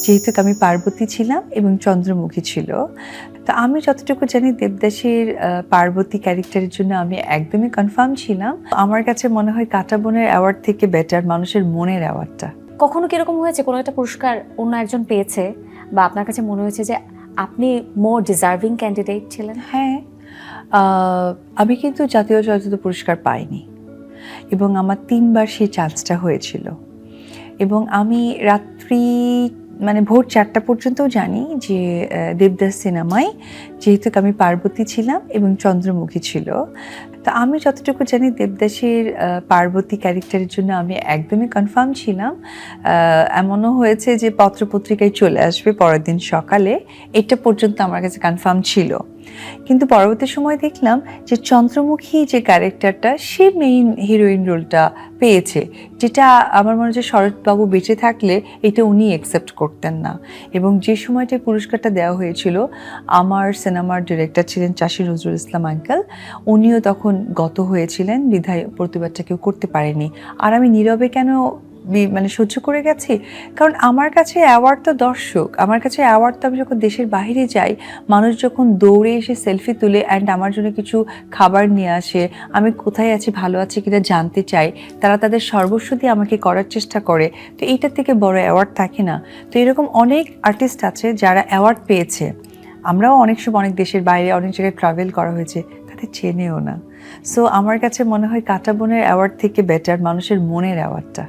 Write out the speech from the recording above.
যেহেতু আমি পার্বতী ছিলাম এবং চন্দ্রমুখী ছিল। তো আমি যতটুকু জানি দেবদাসের পার্বতী ক্যারেক্টারের জন্য আমি একদমই কনফার্ম ছিলাম। আমার কাছে মনে হয় কাঁটাবনের অ্যাওয়ার্ড থেকে বেটার মানুষের মনের অ্যাওয়ার্ডটা। কখনো কি এরকম হয়েছে কোনো একটা পুরস্কার অন্য একজন পেয়েছে বা আপনার কাছে মনে হয়েছে যে আপনি মোর ডিজার্ভিং ক্যান্ডিডেট ছিলেন? হ্যাঁ, আমি কিন্তু জাতীয় চলচ্চিত্র পুরস্কার পাইনি এবং আমার ৩ বার সেই চান্সটা হয়েছিল এবং আমি রাত্রি ভোর ৪টা পর্যন্তও জানি যে দেবদাস সিনেমায় যেহেতু আমি পার্বতী ছিলাম এবং চন্দ্রমুখী ছিল। তো আমি যতটুকু জানি দেবদাসের পার্বতী ক্যারেক্টারের জন্য আমি একদমই কনফার্ম ছিলাম। এমনও হয়েছে যে পত্রপত্রিকায় চলে আসবে পরের দিন সকালে, এটা পর্যন্ত আমার কাছে কনফার্ম ছিল। কিন্তু পরবর্তী সময় দেখলাম যে চন্দ্রমুখী যে ক্যারেক্টারটা সে মেইন হিরোইন রোলটা পেয়েছে, যেটা আমার মনে হচ্ছে শরৎবাবু বেঁচে থাকলে এটা উনি অ্যাকসেপ্ট করতেন না। এবং যে সময়টা পুরস্কারটা দেওয়া হয়েছিল, আমার সিনেমার ডিরেক্টর ছিলেন চাষী নজরুল ইসলাম আঙ্কেল, উনিও তখন গত হয়েছিলেন, বিধায় প্রতিবাদটা কেউ করতে পারেনি। আর আমি নীরবে কেন সহ্য করে গেছি, কারণ আমার কাছে অ্যাওয়ার্ড তো দর্শক, আমার কাছে অ্যাওয়ার্ড তো আমি যখন দেশের বাইরে যাই, মানুষ যখন দৌড়ে এসে সেলফি তুলে অ্যান্ড আমার জন্য কিছু খাবার নিয়ে আসে, আমি কোথায় আছি, ভালো আছি কিনা জানতে চাই, তারা তাদের সর্বস্ব দিয়ে আমাকে করার চেষ্টা করে, তো এইটার থেকে বড় অ্যাওয়ার্ড থাকে না। তো এরকম অনেক আর্টিস্ট আছে যারা অ্যাওয়ার্ড পেয়েছে, আমরাও অনেক সময় অনেক দেশের বাইরে অনেক জায়গায় ট্রাভেল করা হয়েছে, তাদের চেনেও না। সো আমার কাছে মনে হয় কাঁটাবনের অ্যাওয়ার্ড থেকে বেটার মানুষের মনের অ্যাওয়ার্ডটা।